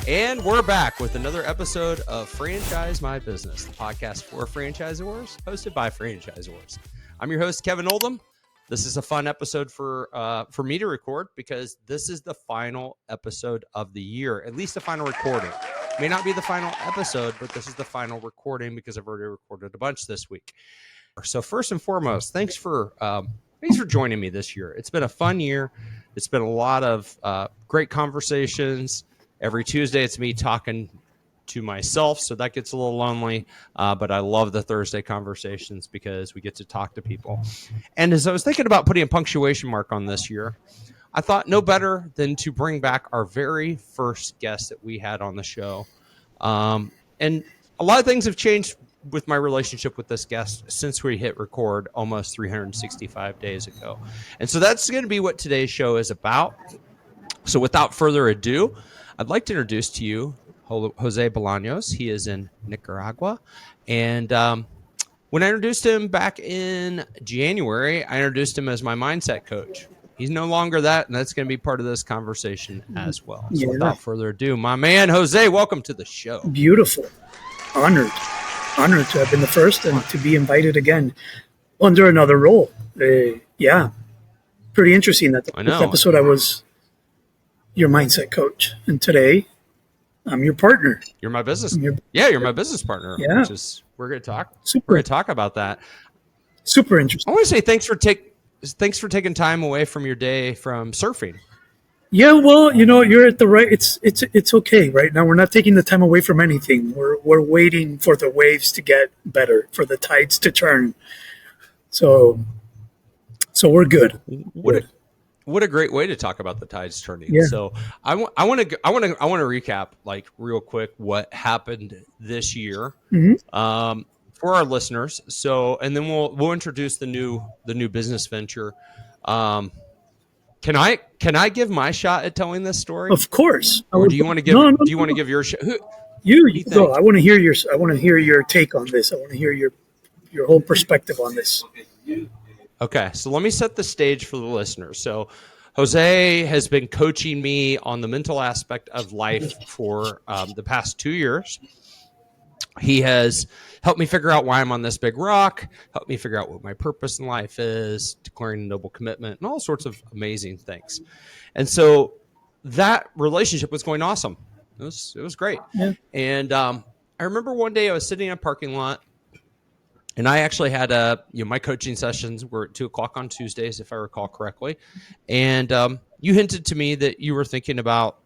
And we're back with another episode of Franchise My Business, the podcast for franchisors, hosted by franchisors. I'm your host, Kevin Oldham. This is a fun episode for me to record because this is the final episode of the year, at least the final recording. It may not be the final episode, but this is the final recording because I've already recorded a bunch this week. So first and foremost, thanks for joining me this year. It's been a fun year. It's been a lot of great conversations. Every Tuesday, it's me talking to myself, so that gets a little lonely, but I love the Thursday conversations because we get to talk to people. And as I was thinking about putting a punctuation mark on this year, I thought no better than to bring back our very first guest that we had on the show. And a lot of things have changed with my relationship with this guest since we hit record almost 365 days ago. And so that's going to be what today's show is about. So without further ado, I'd like to introduce to you Jose Bolaños. He is in Nicaragua. And when I introduced him back in January, I introduced him as my mindset coach. He's no longer that, and that's going to be part of this conversation as well. So without further ado, my man, Jose, welcome to the show. Beautiful. Honored to have been the first and to be invited again under another role. Pretty interesting that this episode I was your mindset coach, and today I'm your partner. You're my business. You're my business partner. Yeah, which is we're going to talk. We're going to talk about that. Super interesting. I want to say thanks for taking time away from your day from surfing. Yeah, well, you're at the right. It's okay right now. We're not taking the time away from anything. We're waiting for the waves to get better, for the tides to turn. So we're good. What a great way to talk about the tides turning. Yeah. So I want to recap like real quick what happened this year for our listeners. So and then we'll introduce the new business venture. Can I give my shot at telling this story? Of course. Or do you want to give? Do you want to give your shot? You go. I want to hear your take on this. I want to hear your whole perspective on this. Okay, so let me set the stage for the listeners. So Jose has been coaching me on the mental aspect of life for the past 2 years. He has helped me figure out why I'm on this big rock, helped me figure out what my purpose in life is, declaring a noble commitment, and all sorts of amazing things. And so that relationship was going awesome. It was great. Yeah. And I remember one day I was sitting in a parking lot, and I actually had my coaching sessions were at 2:00 on Tuesdays, if I recall correctly. And you hinted to me that you were thinking about,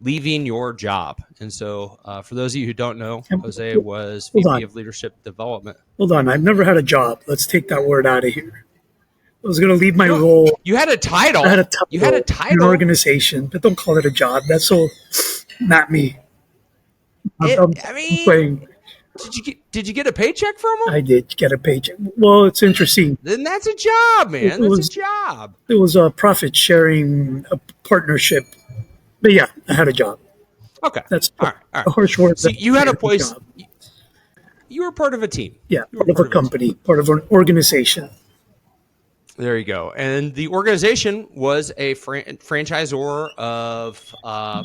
leaving your job. And so for those of you who don't know, Jose was VP of Leadership Development. Hold on. I've never had a job. Let's take that word out of here. I was going to leave my role. You had a title. You had a title. In an organization, but don't call it a job. That's so not me. Did you get a paycheck from him? I did get a paycheck. Well, it's interesting. Then that's a job, man. That's a job. It was a profit sharing, a partnership. But yeah, I had a job. Okay. That's all right. A harsh word. See, you had a place. You were part of a team. Yeah, part of a company, part of an organization. There you go. And the organization was a franchisor of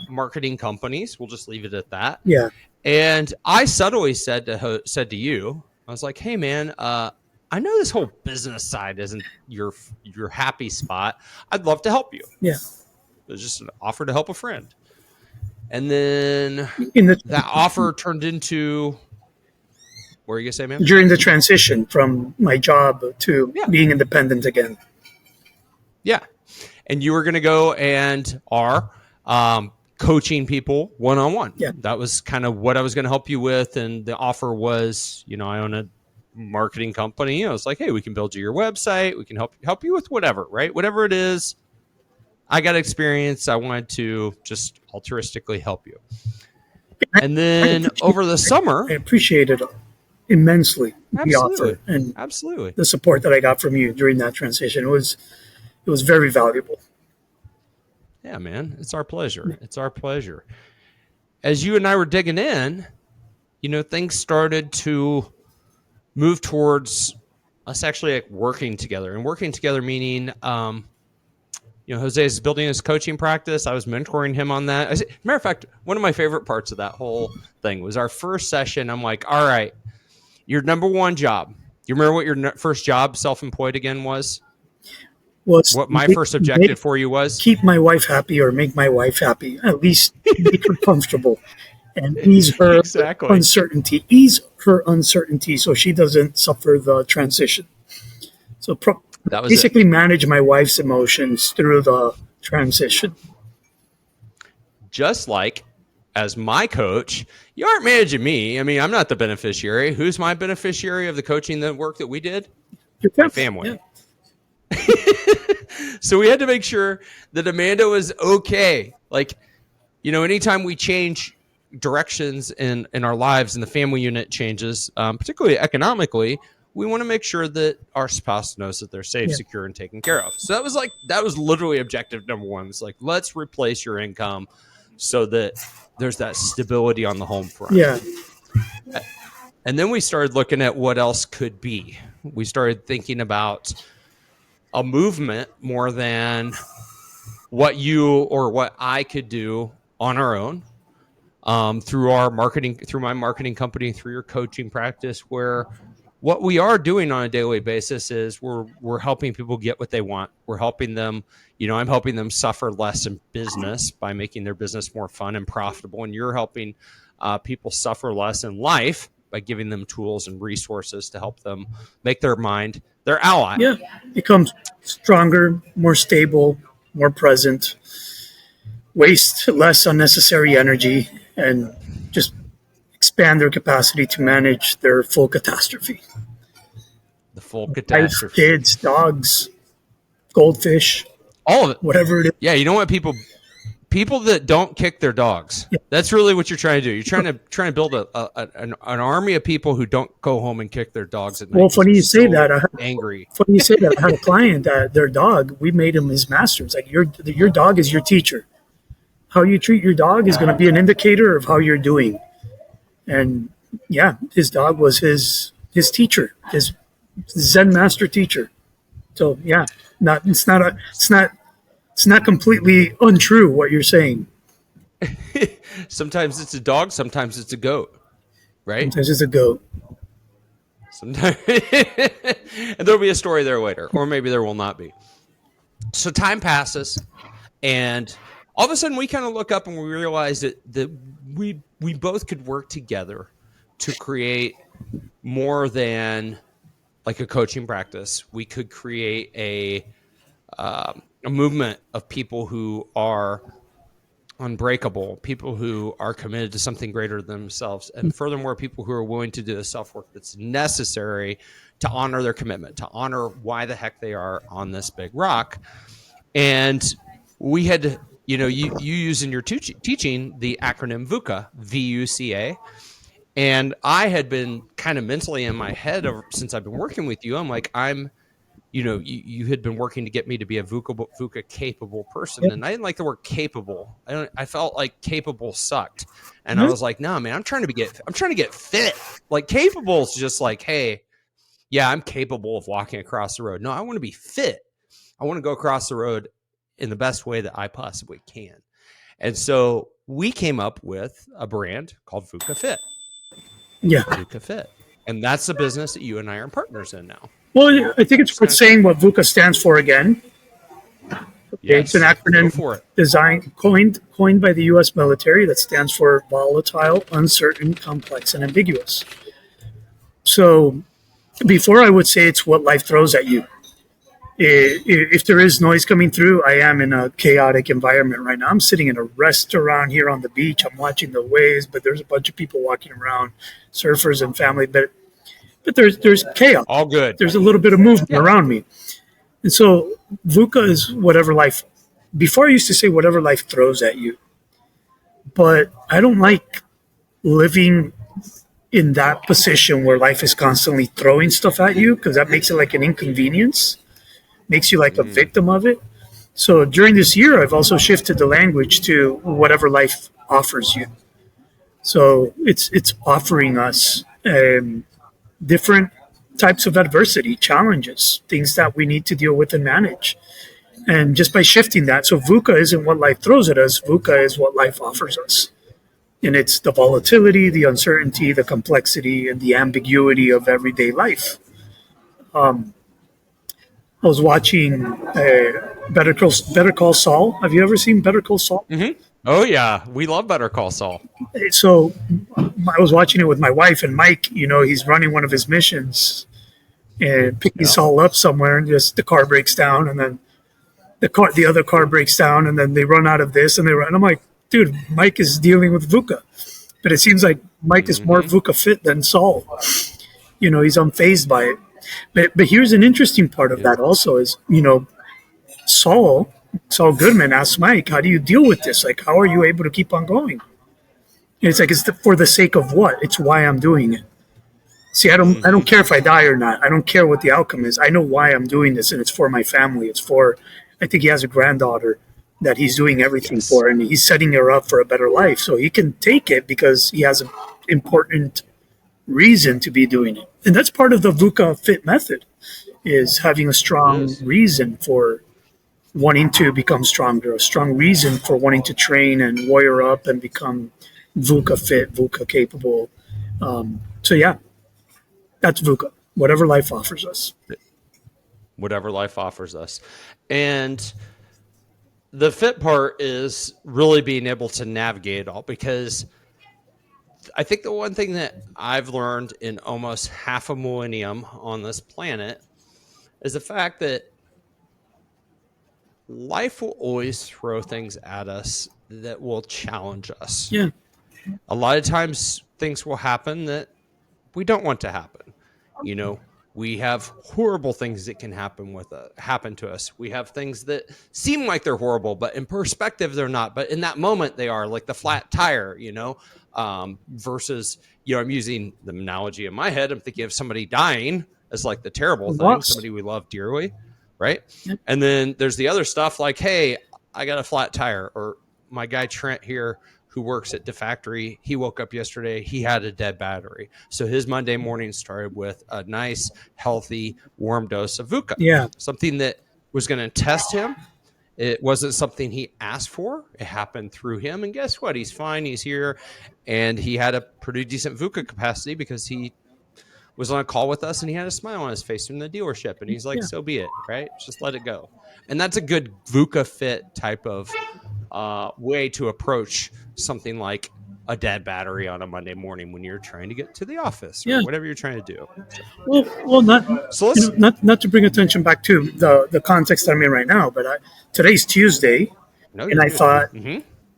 marketing companies. We'll just leave it at that. Yeah. And I subtly said to you, I was like, hey, man, I know this whole business side isn't your happy spot. I'd love to help you. Yeah. It was just an offer to help a friend. And then that offer turned into, what were you going to say, man? During the transition from my job to being independent again. Yeah. And you were going to go and are coaching people one-on-one. Yeah. That was kind of what I was going to help you with. And the offer was, I own a marketing company. I was like, hey, we can build you your website. We can help you with whatever, right? Whatever it is. I got experience. I wanted to just altruistically help you. And then over the summer, I appreciated immensely the offer and the support that I got from you during that transition. It was very valuable. Yeah, man, it's our pleasure. It's our pleasure. As you and I were digging in, things started to move towards us actually working together, and working together meaning Jose is building his coaching practice. I was mentoring him on that. Matter of fact, one of my favorite parts of that whole thing was our first session. I'm like, all right, your number one job. You remember what your first job, self-employed, again was? What my first objective for you was? Keep my wife happy, or make my wife happy. At least make her comfortable and ease her uncertainty. Ease her uncertainty so she doesn't suffer the transition. So basically manage my wife's emotions through the transition. Just like as my coach, you aren't managing me. I mean, I'm not the beneficiary. Who's my beneficiary of the coaching, the work that we did? My family. Yeah. So we had to make sure that Amanda was okay. Like, anytime we change directions in our lives and the family unit changes, particularly economically, we want to make sure that our spouse knows that they're safe, secure, and taken care of. So that was literally objective number one. It's like, let's replace your income so that there's that stability on the home front. Yeah. And then we started looking at what else could be. We started thinking about a movement more than what you or what I could do on our own, through our marketing, through my marketing company, through your coaching practice, where what we are doing on a daily basis is we're helping people get what they want. We're helping them, I'm helping them suffer less in business by making their business more fun and profitable. And you're helping people suffer less in life by giving them tools and resources to help them make their mind their ally. Yeah, become stronger, more stable, more present, waste less unnecessary energy, and just expand their capacity to manage their full catastrophe. The full catastrophe. Wife, kids, dogs, goldfish, all of it. Whatever it is. Yeah, you know what, people that don't kick their dogs. Yeah. That's really what you're trying to do. You're trying to build an army of people who don't go home and kick their dogs at night. Well, funny you say that. Angry. Funny you say that. I had a client that their dog, we made him his master. It's like your dog is your teacher. How you treat your dog is going to be an indicator of how you're doing. And yeah, his dog was his teacher, his Zen master teacher. So yeah, it's not completely untrue what you're saying. Sometimes it's a dog, sometimes it's a goat, right? Sometimes it's a goat. Sometimes, and there'll be a story there later, or maybe there will not be. So time passes, and all of a sudden we kind of look up and we realize that we both could work together to create more than like a coaching practice. We could create a movement of people who are unbreakable, people who are committed to something greater than themselves, and furthermore, people who are willing to do the self-work that's necessary to honor their commitment, to honor why the heck they are on this big rock. And we had, you use in your teaching the acronym VUCA, VUCA. And I had been kind of mentally in my head since I've been working with you. I'm like, you had been working to get me to be a VUCA capable person. Yep. And I didn't like the word capable. I felt like capable sucked. And I was like, no, man, I'm trying to get fit. Like capable is just like, hey, yeah, I'm capable of walking across the road. No, I want to be fit. I want to go across the road in the best way that I possibly can. And so we came up with a brand called VUCA Fit. Yeah. VUCA Fit. And that's the business that you and I are partners in now. Well, I think it's worth saying what VUCA stands for again. Yes, it's an acronym designed, coined by the U.S. military that stands for volatile, uncertain, complex, and ambiguous. So before I would say it's what life throws at you. If there is noise coming through, I am in a chaotic environment right now. I'm sitting in a restaurant here on the beach. I'm watching the waves, but there's a bunch of people walking around, surfers and family. But there's chaos. All good. There's a little bit of movement around me. And so VUCA is whatever life, before I used to say whatever life throws at you. But I don't like living in that position where life is constantly throwing stuff at you, because that makes it like an inconvenience, makes you like a victim of it. So during this year, I've also shifted the language to whatever life offers you. So it's offering us different types of adversity, challenges, things that we need to deal with and manage. And just by shifting that, so VUCA isn't what life throws at us, VUCA is what life offers us. And it's the volatility, the uncertainty, the complexity, and the ambiguity of everyday life. I was watching Better Call Saul. Have you ever seen Better Call Saul? Mm-hmm. Oh, yeah. We love Better Call Saul. So I was watching it with my wife, and Mike, he's running one of his missions and picking Saul up somewhere, and just the car breaks down, and then the other car breaks down, and then they run out of this, and I'm like, dude, Mike is dealing with VUCA. But it seems like Mike is more VUCA fit than Saul. He's unfazed by it. But here's an interesting part of that also is, Saul Goodman asked Mike, how do you deal with this? Like, how are you able to keep on going? And it's like, for the sake of what? It's why I'm doing it. See, I don't care if I die or not. I don't care what the outcome is. I know why I'm doing this, and it's for my family. I think he has a granddaughter that he's doing everything for, and he's setting her up for a better life. So he can take it because he has an important reason to be doing it. And that's part of the VUCA Fit method, is having a strong reason for wanting to become stronger, a strong reason for wanting to train and warrior up and become VUCA fit, VUCA capable. So yeah, that's VUCA, whatever life offers us. Whatever life offers us. And the fit part is really being able to navigate it all, because I think the one thing that I've learned in almost half a millennium on this planet is the fact that life will always throw things at us that will challenge us. Yeah. A lot of times things will happen that we don't want to happen. We have horrible things that can happen to us. We have things that seem like they're horrible, but in perspective, they're not. But in that moment, they are, like the flat tire, versus, I'm using the analogy in my head. I'm thinking of somebody dying as like the terrible thing, somebody we love dearly, right? Yep. And then there's the other stuff like, hey, I got a flat tire, or my guy Trent here, who works at the factory, he woke up yesterday, he had a dead battery. So his Monday morning started with a nice, healthy, warm dose of VUCA. Yeah. Something that was going to test him. It wasn't something he asked for. It happened through him. And guess what? He's fine. He's here. And he had a pretty decent VUCA capacity because he was on a call with us and he had a smile on his face from the dealership. And he's like, so be it, right? Just let it go. And that's a good VUCA fit type of way to approach something like a dead battery on a Monday morning when you're trying to get to the office or whatever you're trying to do. Well, not to bring attention back to the context I'm in right now, but today's Tuesday, and I thought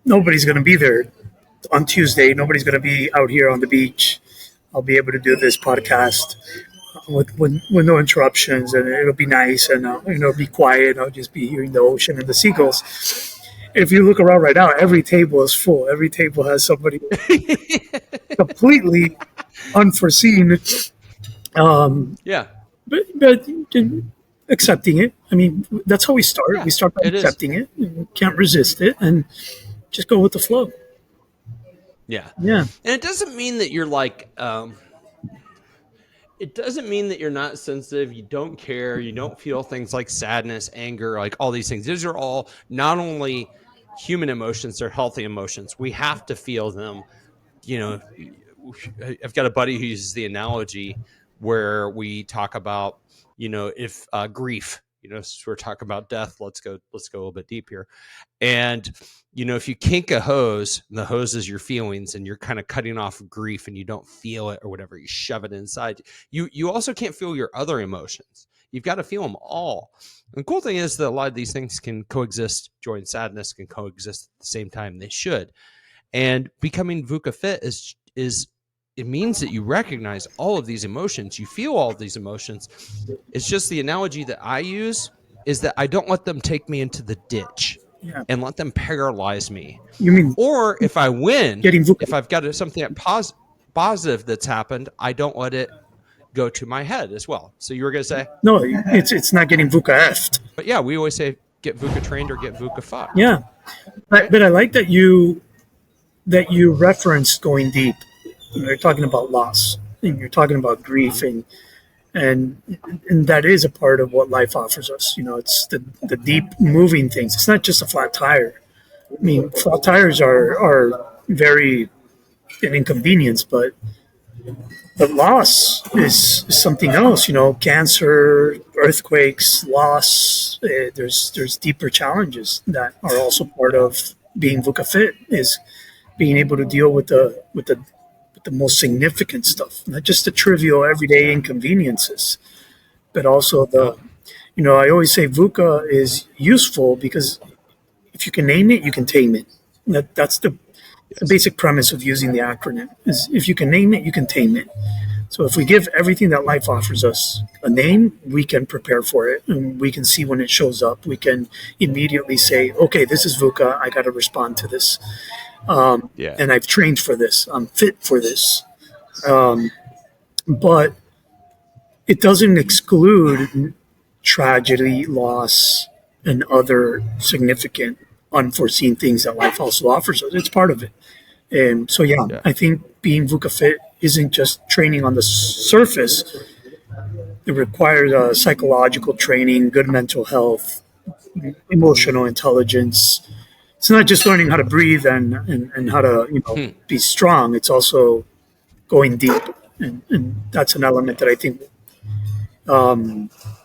nobody's going to be there on Tuesday. Nobody's going to be out here on the beach. I'll be able to do this podcast with no interruptions, and it'll be nice, and it'll be quiet. I'll just be hearing the ocean and the seagulls. If you look around right now, every table is full. Every table has somebody completely unforeseen. But accepting it. I mean, that's how we start. We start by accepting it. You can't resist it, and just go with the flow. Yeah. And it doesn't mean that you're like, it doesn't mean that you're not sensitive. You don't care. You don't feel things like sadness, anger, like all these things. These are all not only human emotions, they're healthy emotions. We have to feel them. I've got a buddy who uses the analogy where we talk about, if grief, so we're talking about death. Let's go a little bit deep here. And, if you kink a hose, and the hose is your feelings, and you're kind of cutting off grief and you don't feel it or whatever, you shove it inside. You also can't feel your other emotions. You've got to feel them all. And the cool thing is that a lot of these things can coexist. Joy and sadness can coexist at the same time. They should. And becoming VUCA fit is it means that you recognize all of these emotions. You feel all of these emotions. It's just the analogy that I use is that I don't let them take me into the ditch and let them paralyze me. You mean, or if I win, if I've got something positive that's happened, I don't let it go to my head as well. So you were going to say? No, it's not getting VUCA-effed. But yeah, we always say get VUCA trained or get VUCA fucked. Yeah. But I like that you referenced going deep. You're talking about loss, and you're talking about grief, and And that is a part of what life offers us. It's the deep moving things. It's not just a flat tire. I mean, flat tires are very an inconvenience, but the loss is something else. Cancer, earthquakes, loss. There's deeper challenges that are also part of being VUCA Fit. Is being able to deal with the most significant stuff, not just the trivial everyday inconveniences, but also I always say VUCA is useful because if you can name it, you can tame it. That's the basic premise of using the acronym. Is if you can name it, you can tame it. So if we give everything that life offers us a name, we can prepare for it, and we can see when it shows up. We can immediately say, okay, this is VUCA. I got to respond to this. And I've trained for this. I'm fit for this. But it doesn't exclude tragedy, loss, and other significant unforeseen things that life also offers us. It's part of it. And so, I think being VUCA Fit isn't just training on the surface. It requires psychological training, good mental health, emotional intelligence. It's not just learning how to breathe and how to be strong. It's also going deep, and that's an element that I think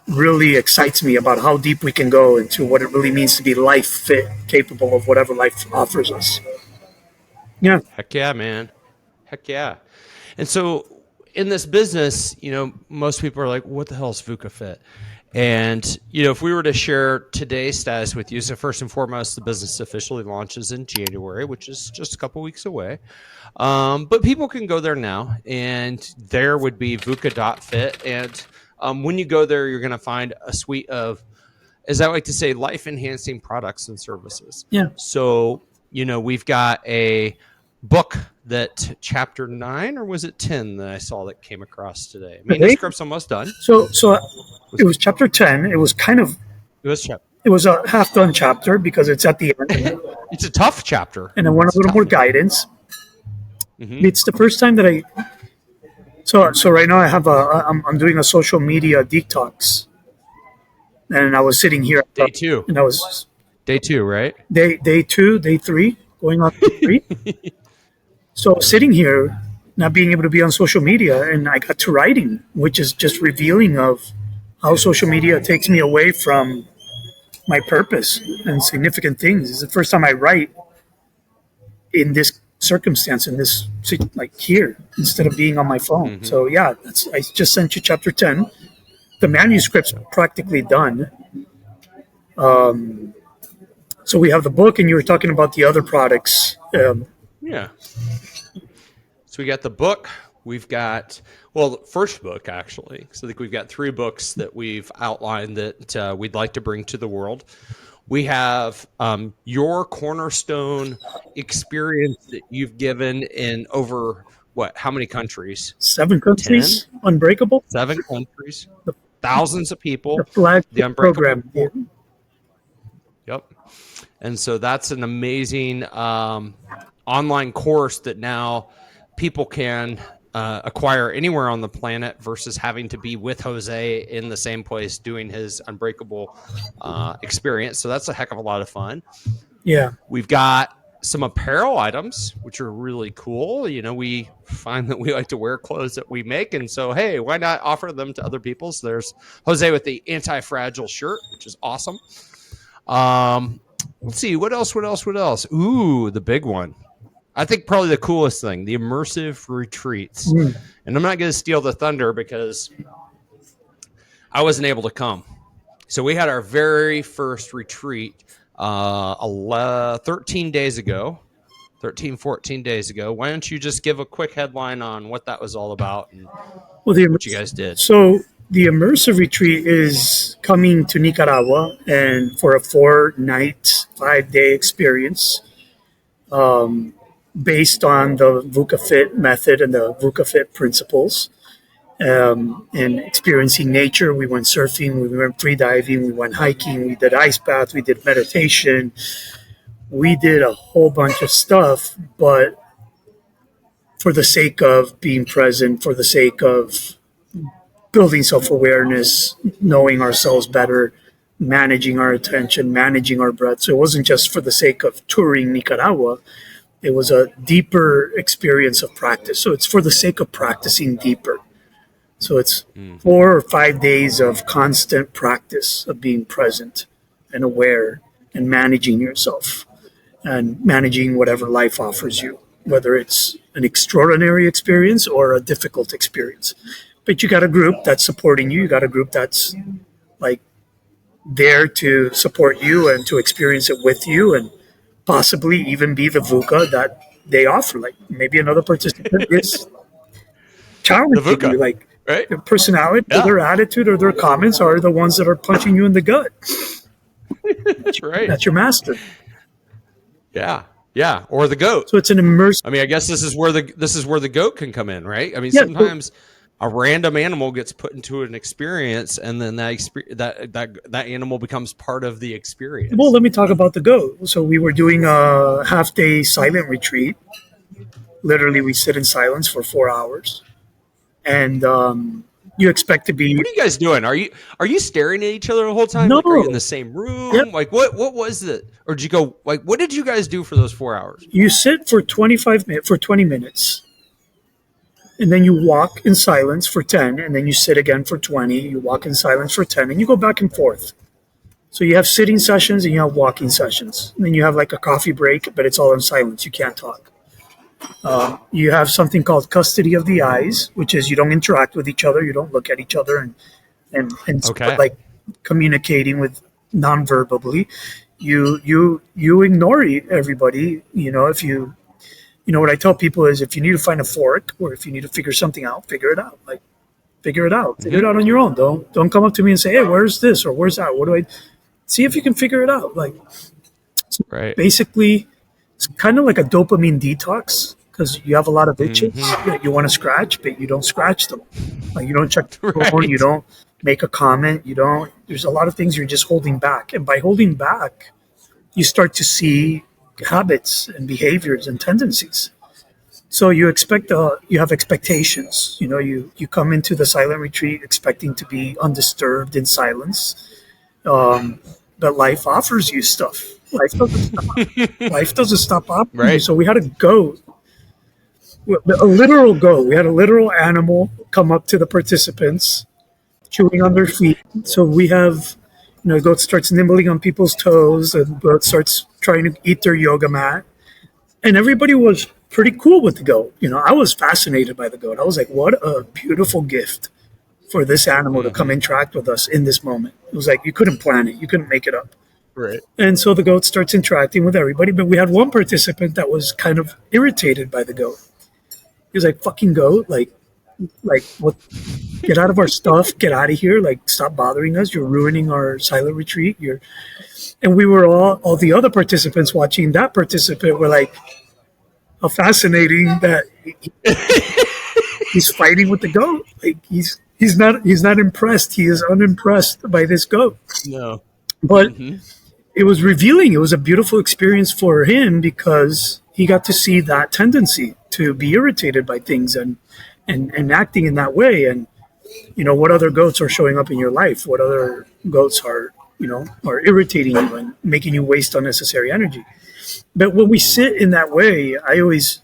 really excites me about how deep we can go into what it really means to be life fit, capable of whatever life offers us. Yeah. Heck yeah, man. Heck yeah. And so in this business, most people are like, what the hell is VUCA Fit? And, if we were to share today's status with you, so first and foremost, the business officially launches in January, which is just a couple weeks away. But people can go there now, and there would be VUCA.fit. And when you go there, you're going to find a suite of, as I like to say, life-enhancing products and services. Yeah. So, we've got a book that chapter 9, or was it 10 that I saw that came across today? Manuscript's almost done. So it was chapter 10. It was it was a half-done chapter because it's at the end. It's a tough chapter. And I want a little more guidance. Mm-hmm. It's the first time that so right now I'm doing a social media detox. And I was sitting here. Day 2. And I was Day 2, right? Day 2, day 3, going on day 3. So sitting here, not being able to be on social media, and I got to writing, which is just revealing of how social media takes me away from my purpose and significant things. It's the first time I write in this circumstance, in this, like here, instead of being on my phone. Mm-hmm. So I just sent you chapter 10. The manuscript's practically done. So we have the book, and you were talking about the other products. So we got the book. We've got, the first book, actually. So I think we've got 3 books that we've outlined that we'd like to bring to the world. We have your cornerstone experience that you've given in over, how many countries? 7 countries. 10? Unbreakable. 7 countries. Thousands of people. The flagship program. Yeah. Yep. And so that's an amazing online course that now people can acquire anywhere on the planet versus having to be with Jose in the same place doing his Unbreakable experience. So that's a heck of a lot of fun. Yeah. We've got some apparel items, which are really cool. We find that we like to wear clothes that we make. And so, hey, why not offer them to other people? So there's Jose with the anti-fragile shirt, which is awesome. Let's see. What else? Ooh, the big one. I think probably the coolest thing, the immersive retreats. And I'm not going to steal the thunder because I wasn't able to come. So we had our very first retreat 14 days ago. Why don't you just give a quick headline on what that was all about and what you guys did? So the immersive retreat is coming to Nicaragua and for a 4-night, 5-day experience. Based on the VUCA Fit method and the VUCA Fit principles, and experiencing nature. We went surfing, we went free diving, we went hiking, we did ice bath, we did meditation, we did a whole bunch of stuff, but for the sake of being present, for the sake of building self-awareness, knowing ourselves better, managing our attention, managing our breath. So it wasn't just for the sake of touring Nicaragua. It was a deeper experience of practice. So it's for the sake of practicing deeper. So it's 4 or 5 days of constant practice of being present and aware and managing yourself and managing whatever life offers you, whether it's an extraordinary experience or a difficult experience. But you got a group that's supporting you. You got a group that's like there to support you and to experience it with you and possibly even be the VUCA that they offer. Like maybe another participant is challenging you, like right? Their personality, or their attitude, or their comments are the ones that are punching you in the gut. That's right. That's your master. Yeah. Yeah. Or the goat. So it's an immersive. I mean, I guess this is where the goat can come in, right? I mean, sometimes a random animal gets put into an experience, and then that animal becomes part of the experience. Well, let me talk about the goat. So we were doing a half-day silent retreat. Literally, we sit in silence for 4 hours, and you expect to be. What are you guys doing? Are you staring at each other the whole time? No. Like, are you in the same room? Yep. Like, what was it? Or did you go? Like, what did you guys do for those 4 hours? You sit for 20 minutes. And then you walk in silence for 10, and then you sit again for 20. You walk in silence for 10, and you go back and forth. So you have sitting sessions and you have walking sessions. And then you have like a coffee break, but it's all in silence. You can't talk. You have something called custody of the eyes, which is you don't interact with each other. You don't look at each other and like communicating with non-verbally. You ignore everybody. You know, what I tell people is if you need to find a fork or if you need to figure something out, figure it out. Like, figure it out. Figure it out on your own. Don't come up to me and say, hey, where's this or where's that? What do I see if you can figure it out? Like, right. Basically, it's kind of like a dopamine detox because you have a lot of itches that you want to scratch, but you don't scratch them. Like, you don't check the phone. You don't make a comment. There's a lot of things you're just holding back. And by holding back, you start to see habits and behaviors and tendencies. So you have expectations. You know, you come into the silent retreat expecting to be undisturbed in silence. But life offers you stuff. Life doesn't stop offering you. So we had a goat, a literal goat. We had a literal animal come up to the participants, chewing on their feet. So we have, the goat starts nibbling on people's toes, and the goat starts trying to eat their yoga mat. And everybody was pretty cool with the goat. I was fascinated by the goat. I was like, what a beautiful gift for this animal to come interact with us in this moment. It was like, you couldn't plan it. You couldn't make it up. Right. And so the goat starts interacting with everybody. But we had one participant that was kind of irritated by the goat. He was like, fucking goat. Like what? Get out of our stuff. Get out of here. Like, stop bothering us. You're ruining our silent retreat. And we were all the other participants watching that participant were like, how fascinating that he's fighting with the goat. Like, he's not impressed. He is unimpressed by this goat. No. But it was revealing. It was a beautiful experience for him because he got to see that tendency to be irritated by things and acting in that way. And, what other goats are showing up in your life? What other goats are irritating you and making you waste unnecessary energy? But when we sit in that way, I always,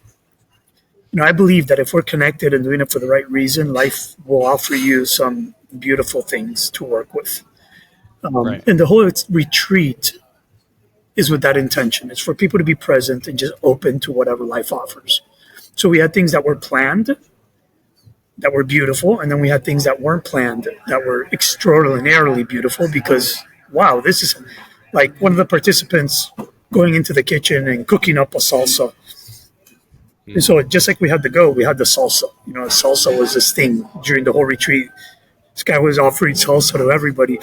I believe that if we're connected and doing it for the right reason, life will offer you some beautiful things to work with. And the whole retreat is with that intention. It's for people to be present and just open to whatever life offers. So we had things that were planned, that were beautiful, and then we had things that weren't planned, that were extraordinarily beautiful because, wow, this is like one of the participants going into the kitchen and cooking up a salsa. And so just like we had the goat, we had the salsa. Salsa was this thing during the whole retreat. This guy was offering salsa to everybody.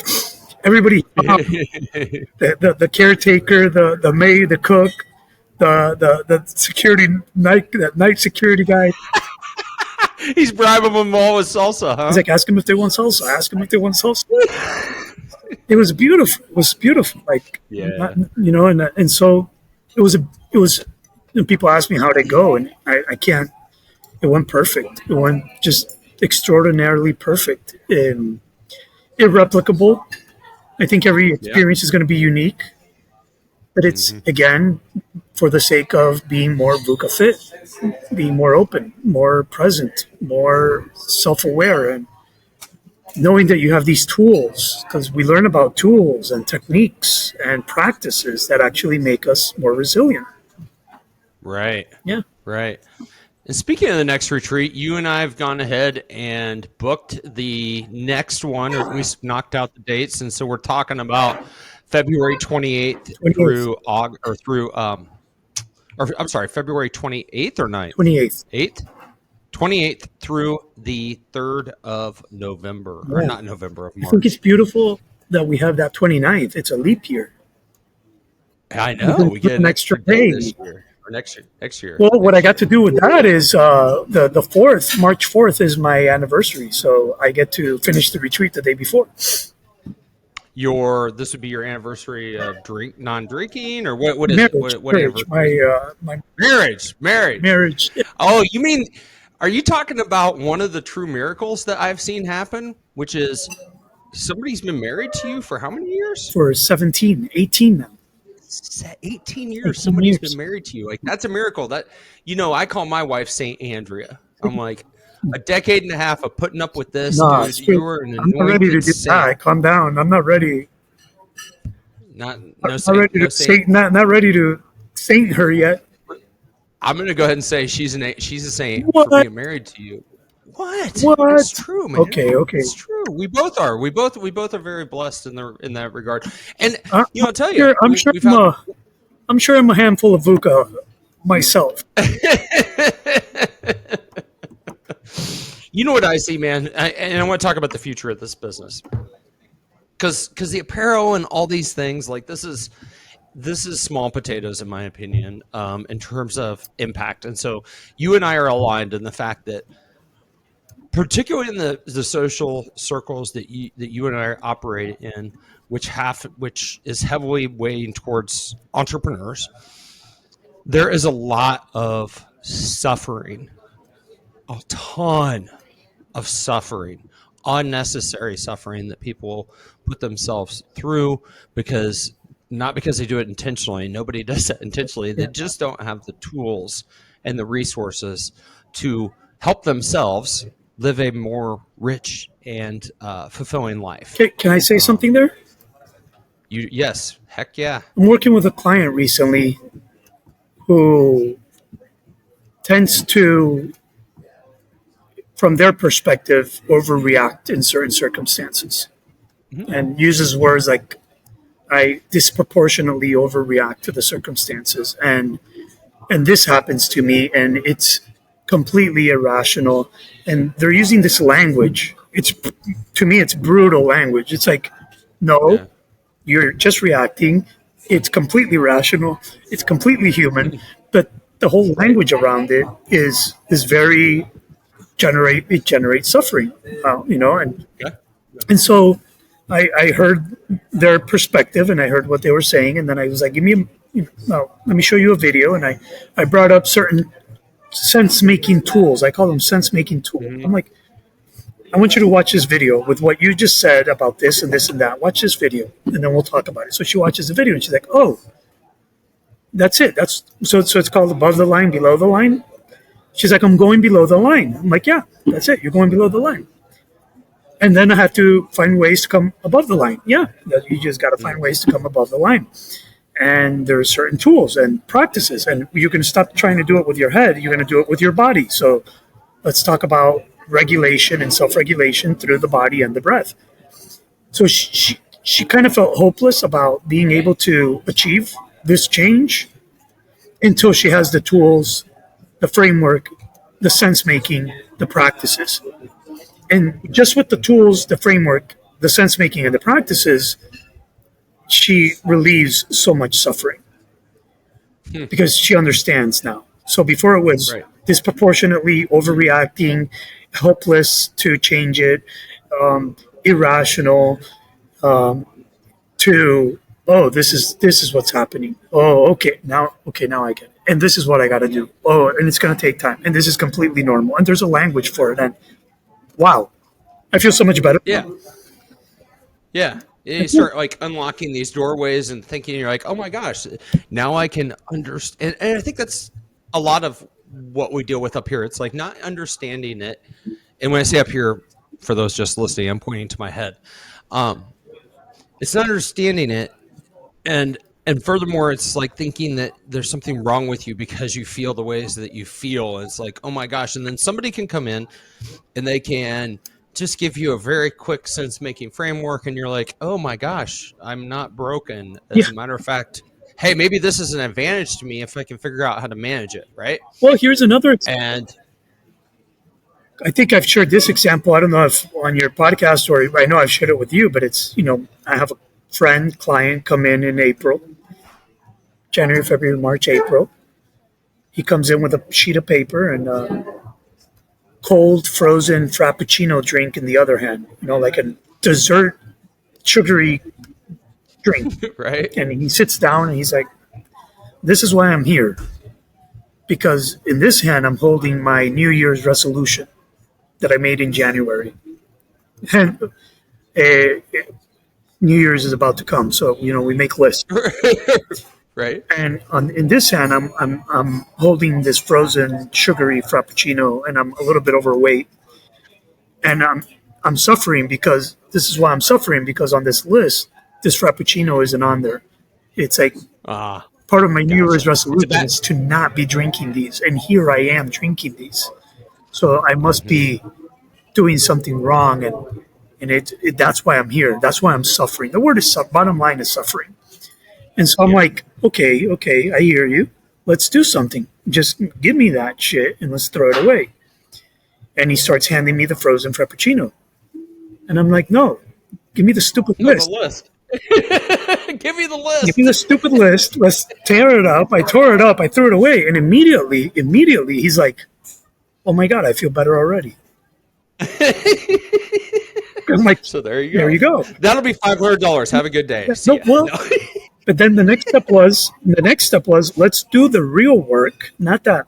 The caretaker, the maid, the cook, the security night security guy. He's bribing them all with salsa, huh? He's like, ask them if they want salsa. Ask them if they want salsa. It was beautiful. It was beautiful. Like, and so it was. People ask me how'd it go, and I can't. It went perfect. It went just extraordinarily perfect, irreplicable. I think every experience is going to be unique, but it's again for the sake of being more VUCA fit, being more open, more present, more self-aware, and knowing that you have these tools, because we learn about tools and techniques and practices that actually make us more resilient. Right. Yeah. Right. And speaking of the next retreat, you and I have gone ahead and booked the next one, or at least knocked out the dates. And so we're talking about February 28th through August, or through, or I'm sorry, February 28th or 9th? 28th. 8th? 28th through the 3rd of November, or not November, of March. I think it's beautiful that we have that 29th. It's a leap year. I know. We get an extra day this year. Or next year. Well, what I got to do with that is the 4th, March 4th is my anniversary. So I get to finish the retreat the day before. This would be your anniversary of non-drinking, or what is marriage, it? What marriage, my marriage. Oh, you mean, are you talking about one of the true miracles that I've seen happen, which is somebody's been married to you for how many years? For 18 now. 18 years somebody's been married to you. Like, that's a miracle. That, I call my wife Saint Andrea. I'm like, a decade and a half of putting up with this. Dude, you were an I'm not ready to do that. Calm down. I'm not ready. Not ready to saint her yet. I'm gonna go ahead and say she's a saint for being married to you. What? It's true, man. Okay. It's true. We both are. We both are very blessed in that regard. And I'll tell you, I'm sure I'm a handful of VUCA myself. You know what I see, man, and I want to talk about the future of this business, because the apparel and all these things, like, this is small potatoes in my opinion, in terms of impact. And so you and I are aligned in the fact that, particularly in the social circles that you and I operate in, which is heavily weighing towards entrepreneurs, there is a lot of suffering, a ton of suffering, unnecessary suffering that people put themselves through not because they do it intentionally. Nobody does that intentionally. They just don't have the tools and the resources to help themselves live a more rich and fulfilling life. Can I say something there? Yes. Heck yeah. I'm working with a client recently who tends to, from their perspective, overreact in certain circumstances, and uses words like, I disproportionately overreact to the circumstances. And this happens to me, and it's completely irrational. And they're using this language. To me, it's brutal language. It's like, no, you're just reacting. It's completely rational. It's completely human. But the whole language around it is very it generates suffering, and so I heard their perspective, and I heard what they were saying, and then I was like, let me show you a video, and I brought up certain sense-making tools. I call them sense-making tools. I'm like, I want you to watch this video with what you just said about this and this and that. Watch this video, and then we'll talk about it. So she watches the video, and she's like, oh, that's it. So it's called above the line, below the line. She's like, I'm going below the line. I'm like, yeah, that's it. You're going below the line. And then I have to find ways to come above the line. Yeah, you just got to find ways to come above the line. And there are certain tools and practices. And you can stop trying to do it with your head. You're going to do it with your body. So let's talk about regulation and self-regulation through the body and the breath. So she kind of felt hopeless about being able to achieve this change until she has the tools, the framework, the sense-making, the practices. And just with the tools, the framework, the sense-making, and the practices, she relieves so much suffering because she understands now. So before it was disproportionately overreacting, helpless to change it, irrational, to, oh, this is what's happening. Oh, okay, now I get it. And this is what I got to do. Oh, and it's going to take time. And this is completely normal. And there's a language for it. And wow, I feel so much better. Yeah. Yeah. You start like unlocking these doorways and thinking, you're like, oh my gosh, now I can understand. And I think that's a lot of what we deal with up here. It's like not understanding it. And when I say up here, for those just listening, I'm pointing to my head. It's not understanding it. And furthermore, it's like thinking that there's something wrong with you because you feel the ways that you feel. And it's like, oh my gosh. And then somebody can come in and they can just give you a very quick sense making framework. And you're like, oh my gosh, I'm not broken. As a matter of fact, hey, maybe this is an advantage to me if I can figure out how to manage it. Right. Well, here's another. And I think I've shared this example. I don't know if on your podcast or I know I've shared it with you, but it's, I have a friend, client come in April, January, February, March, April. He comes in with a sheet of paper and cold frozen frappuccino drink in the other hand, like a dessert sugary drink. right. And he sits down and he's like, this is why I'm here. Because in this hand, I'm holding my New Year's resolution that I made in January. And New Year's is about to come. So, we make lists. Right. And in this hand, I'm holding this frozen sugary frappuccino, and I'm a little bit overweight, and I'm suffering because this is why I'm suffering because on this list, this frappuccino isn't on there. It's like part of my New Year's resolution is to not be drinking these, and here I am drinking these, so I must be doing something wrong, and that's why I'm here. That's why I'm suffering. The word is bottom line is suffering. And so I'm like, okay, I hear you. Let's do something. Just give me that shit and let's throw it away. And he starts handing me the frozen frappuccino. And I'm like, no, give me the stupid list. The list. Give me the list. Give me the stupid list. Let's tear it up. I tore it up. I threw it away. And immediately, he's like, oh my God, I feel better already. I'm like, so there you go. There you go. That'll be $500. Have a good day. No. But then the next step was let's do the real work, not that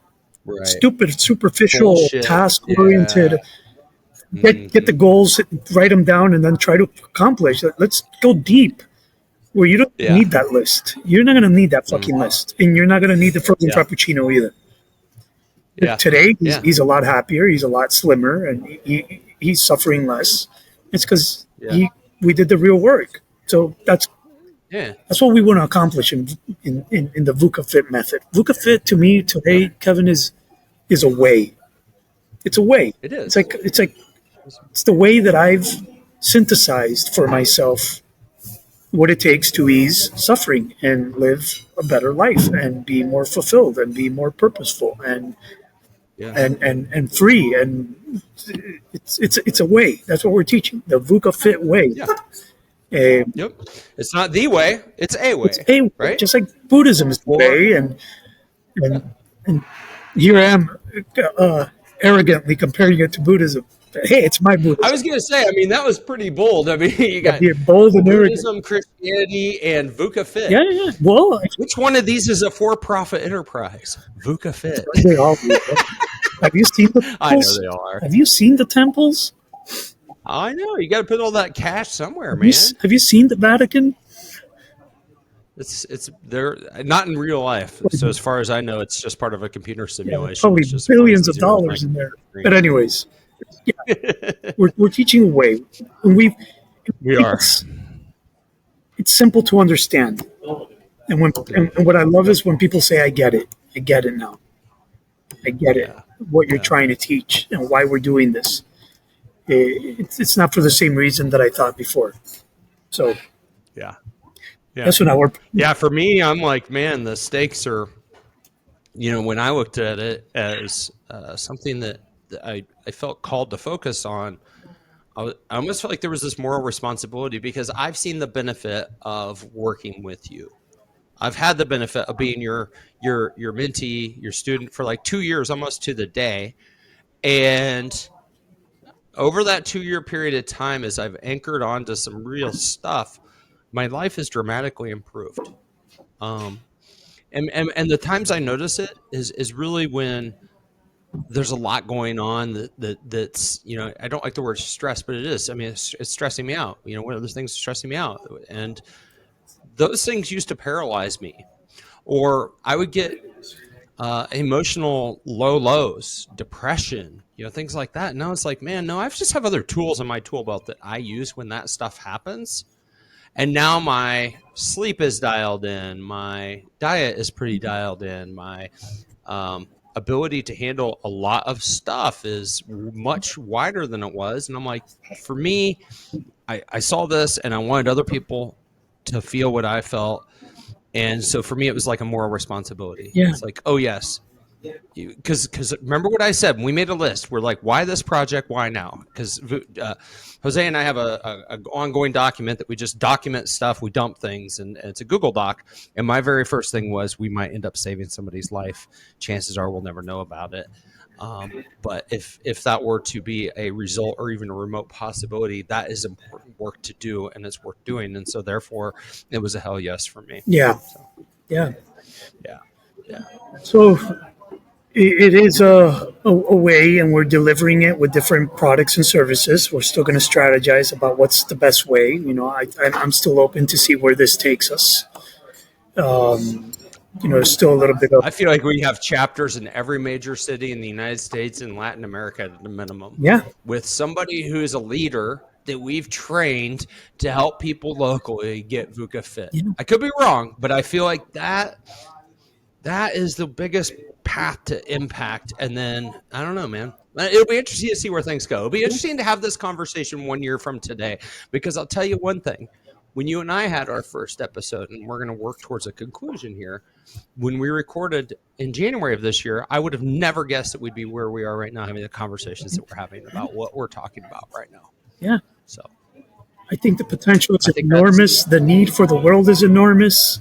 stupid, superficial, task-oriented. Get the goals, write them down, and then try to accomplish. Let's go deep, where you don't need that list. You're not going to need that fucking list, and you're not going to need the frozen frappuccino either. Yeah. Today, he's a lot happier. He's a lot slimmer, and he's suffering less. It's because we did the real work. So that's what we want to accomplish in the VUCA Fit method. VUCA Fit to me today, Kevin, is a way. It's a way. It is. It's the way that I've synthesized for myself what it takes to ease suffering and live a better life and be more fulfilled and be more purposeful and free. And it's a way. That's what we're teaching. The VUCA Fit way. Yeah. Yep. It's not the way, it's a way. It's a way, right? Just like Buddhism is the way, and here I am arrogantly comparing it to Buddhism. Hey, it's my Buddhism. I was going to say, that was pretty bold. You got bold and Buddhism, arrogant. Christianity, and VUCA Fit. Yeah. Well, which one of these is a for-profit enterprise? VUCA Fit. They all do. Have you seen the temples? I know they all are. Have you seen the temples? I know. You got to put all that cash somewhere, man. Have you seen the Vatican? It's they're not in real life. So as far as I know, it's just part of a computer simulation. Probably billions of dollars in there. But anyways, we're teaching a way. And we are. It's simple to understand. And what I love is when people say, I get it. I get it now. I get it. What you're trying to teach and why we're doing this. It's not for the same reason that I thought before. So, that's what I work. Yeah, for me, I'm like, man, the stakes are, when I looked at it as something that I felt called to focus on, I almost felt like there was this moral responsibility because I've seen the benefit of working with you. I've had the benefit of being your mentee, your student for like 2 years, almost to the day. And over that 2-year period of time, as I've anchored onto some real stuff, my life has dramatically improved. And the times I notice it is really when there's a lot going on that's, I don't like the word stress, but it is. I mean, it's stressing me out. What other things are stressing me out? And those things used to paralyze me, or I would get emotional low lows, depression, things like that. Now it's like, man, no, I just have other tools in my tool belt that I use when that stuff happens. And now my sleep is dialed in, my diet is pretty dialed in, my ability to handle a lot of stuff is much wider than it was. And I'm like, for me, I saw this and I wanted other people to feel what I felt. And so for me, it was like a moral responsibility. Yeah. It's like, oh, yes. Because remember what I said when we made a list. We're like, why this project? Why now? Because Jose and I have a ongoing document that we just document stuff. We dump things, and it's a Google Doc. And my very first thing was, we might end up saving somebody's life. Chances are we'll never know about it. But if that were to be a result or even a remote possibility, that is important work to do, and it's worth doing. And so therefore, it was a hell yes for me. Yeah. So, Yeah. yeah. So it is a way, and we're delivering it with different products and services. We're still going to strategize about what's the best way. I'm still open to see where this takes us. Still a little bit of. I feel like we have chapters in every major city in the United States and Latin America at the minimum. Yeah. With somebody who is a leader that we've trained to help people locally get VUCA Fit. Yeah. I could be wrong, but I feel like that is the biggest path to impact. And then, I don't know, man. It'll be interesting to see where things go. It'll be interesting to have this conversation 1 year from today, because I'll tell you one thing. When you and I had our first episode, and we're going to work towards a conclusion here, when we recorded in January of this year, I would have never guessed that we'd be where we are right now, having the conversations that we're having about what we're talking about right now. Yeah. So I think the potential is enormous. The need for the world is enormous.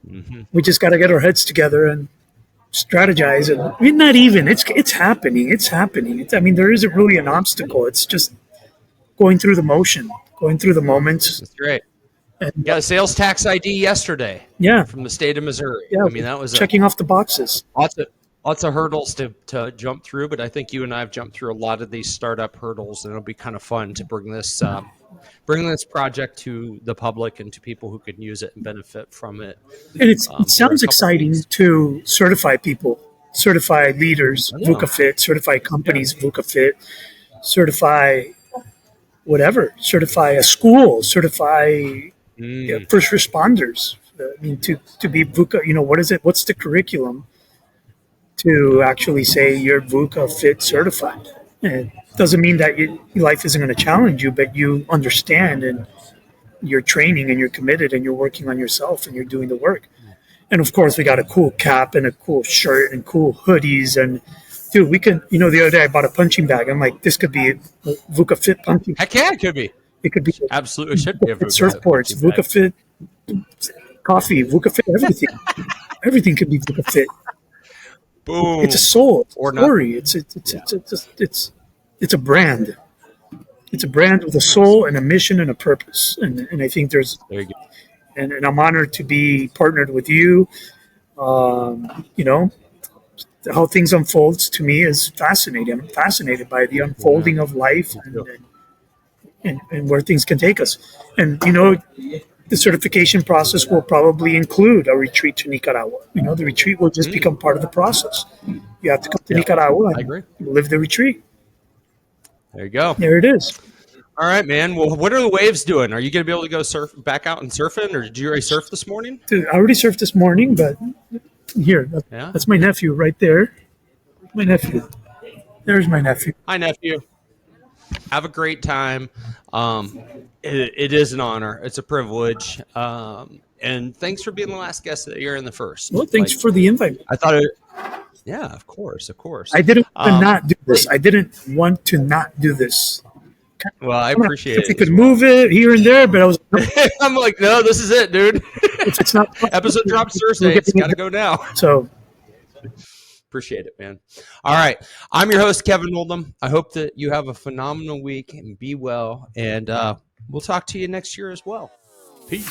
Mm-hmm. We just got to get our heads together and strategize. And not even. It's happening. It's happening. There isn't really an obstacle. It's just going through the motion, going through the moments. That's great. Got a sales tax ID yesterday. Yeah. From the state of Missouri. Yeah. That was checking off the boxes. Lots of hurdles to jump through, but I think you and I have jumped through a lot of these startup hurdles, and it'll be kind of fun to bring this project to the public and to people who can use it and benefit from it. And it sounds exciting to certify people, certify leaders, VUCA Fit, certify companies, VUCA Fit, certify whatever, certify a school, certify first responders. To be VUCA, what is it? What's the curriculum to actually say you're VUCA Fit certified? And it doesn't mean that your life isn't going to challenge you, but you understand, and you're training, and you're committed, and you're working on yourself, and you're doing the work. And of course, we got a cool cap and a cool shirt and cool hoodies. And dude, we can, the other day I bought a punching bag. I'm like, this could be a VUCA Fit punching bag. Heck yeah, it could be. It could be. Absolutely should be a VUCA surfboards, VUCA Fit coffee, VUCA Fit, everything. Everything could be VUCA Fit. Boom. It's a soul, it's or a story. It's a brand. It's a brand with a soul and a mission and a purpose. And I think there's. There you go. And I'm honored to be partnered with you. How things unfolds to me is fascinating. I'm fascinated by the unfolding of life and where things can take us. And the certification process will probably include a retreat to Nicaragua. The retreat will just become part of the process. You have to come to Nicaragua and live the retreat. There you go. There it is. All right, man. Well, what are the waves doing? Are you going to be able to go surf back out and surfing, or did you already surf this morning? Dude, I already surfed this morning, but here, that's my nephew right there. My nephew. There's my nephew. Hi, nephew. Have a great time. It is an honor. It's a privilege. And thanks for being the last guest that you're in the first. Well, thanks for the invite. I thought it. Yeah, of course. I didn't want to not do this. I didn't want to not do this. Well, I appreciate it. If we could move it here and there, but I was. I'm like, no, this is it, dude. If it's not episode drops Thursday. It's got to go now. So. Appreciate it, man. All right. I'm your host, Kevin Oldham. I hope that you have a phenomenal week and be well. And we'll talk to you next year as well. Peace.